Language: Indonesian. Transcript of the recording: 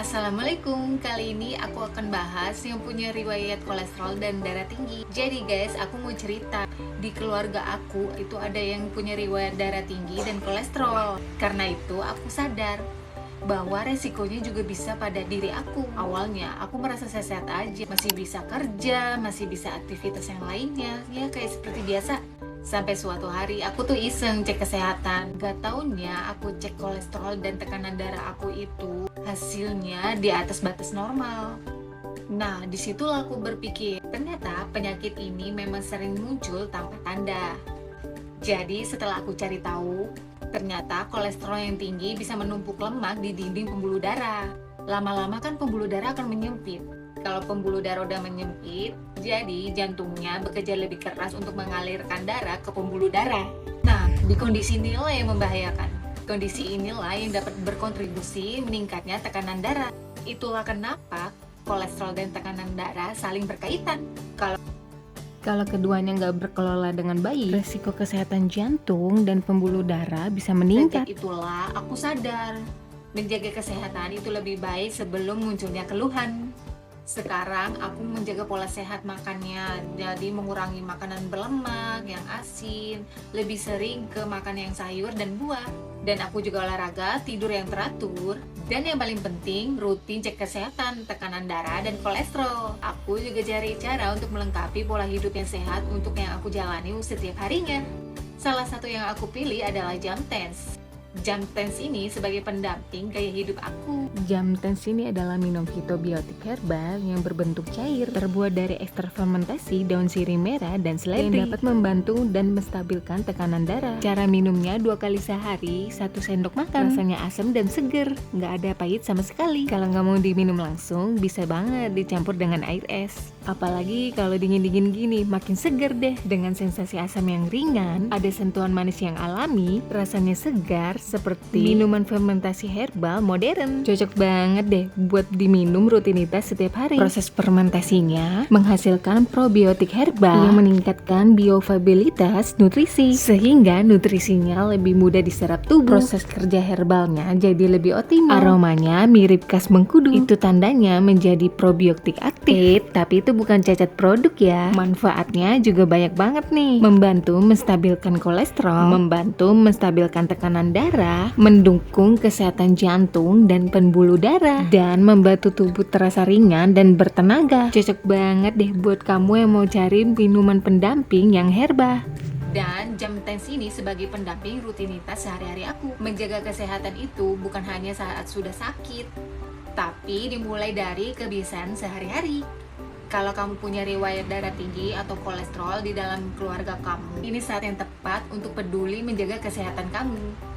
Assalamualaikum, kali ini aku akan bahas yang punya riwayat kolesterol dan darah tinggi. Jadi guys, aku mau cerita, di keluarga aku itu ada yang punya riwayat darah tinggi dan kolesterol. Karena itu aku sadar bahwa resikonya juga bisa pada diri aku. Awalnya aku merasa sehat aja, masih bisa kerja, masih bisa aktivitas yang lainnya, ya kayak seperti biasa. Sampai suatu hari aku tuh iseng cek kesehatan. Gak taunya aku cek kolesterol dan tekanan darah aku itu hasilnya di atas batas normal. Nah, disitulah aku berpikir, ternyata penyakit ini memang sering muncul tanpa tanda. Jadi setelah aku cari tahu, ternyata kolesterol yang tinggi bisa menumpuk lemak di dinding pembuluh darah. Lama-lama kan pembuluh darah akan menyempit. Kalau pembuluh darah udah menyempit, jadi jantungnya bekerja lebih keras untuk mengalirkan darah ke pembuluh darah. Nah, di kondisi inilah yang membahayakan. Kondisi inilah yang dapat berkontribusi meningkatnya tekanan darah. Itulah kenapa kolesterol dan tekanan darah saling berkaitan. Kalau keduanya nggak berkelola dengan baik, resiko kesehatan jantung dan pembuluh darah bisa meningkat. Sejak itulah aku sadar, menjaga kesehatan itu lebih baik sebelum munculnya keluhan. Sekarang aku menjaga pola sehat makannya, jadi mengurangi makanan berlemak, yang asin, lebih sering ke makan yang sayur dan buah. Dan aku juga olahraga, tidur yang teratur, dan yang paling penting rutin cek kesehatan, tekanan darah dan kolesterol. Aku juga cari cara untuk melengkapi pola hidup yang sehat untuk yang aku jalani setiap harinya. Salah satu yang aku pilih adalah jam TENS. Jam TENS ini sebagai pendamping gaya hidup aku. Jam TENS ini adalah minum fitobiotik herbal yang berbentuk cair, terbuat dari ekstrak fermentasi daun sirih merah dan seledri, yang dapat membantu dan menstabilkan tekanan darah. Cara minumnya 2 kali sehari, 1 sendok makan. Rasanya asam dan seger, nggak ada pahit sama sekali. Kalau nggak mau diminum langsung, bisa banget dicampur dengan air es. Apalagi kalau dingin-dingin gini, makin seger deh. Dengan sensasi asam yang ringan, ada sentuhan manis yang alami, rasanya segar, seperti minuman fermentasi herbal modern. Cocok banget deh buat diminum rutinitas setiap hari. Proses fermentasinya menghasilkan probiotik herbal yang meningkatkan bioavailabilitas nutrisi, sehingga nutrisinya lebih mudah diserap tubuh. Proses kerja herbalnya jadi lebih optimal. Aromanya mirip khas mengkudu. Itu tandanya menjadi probiotik aktif. Tapi itu bukan cacat produk ya. Manfaatnya juga banyak banget nih. Membantu menstabilkan kolesterol, membantu menstabilkan tekanan darah, mendukung kesehatan jantung dan pembuluh darah, dan membantu tubuh terasa ringan dan bertenaga. Cocok banget deh buat kamu yang mau cari minuman pendamping yang herbal. Dan jam TENS ini sebagai pendamping rutinitas sehari-hari aku. Menjaga kesehatan itu bukan hanya saat sudah sakit, tapi dimulai dari kebiasaan sehari-hari. Kalau kamu punya riwayat darah tinggi atau kolesterol di dalam keluarga kamu, ini saat yang tepat untuk peduli menjaga kesehatan kamu.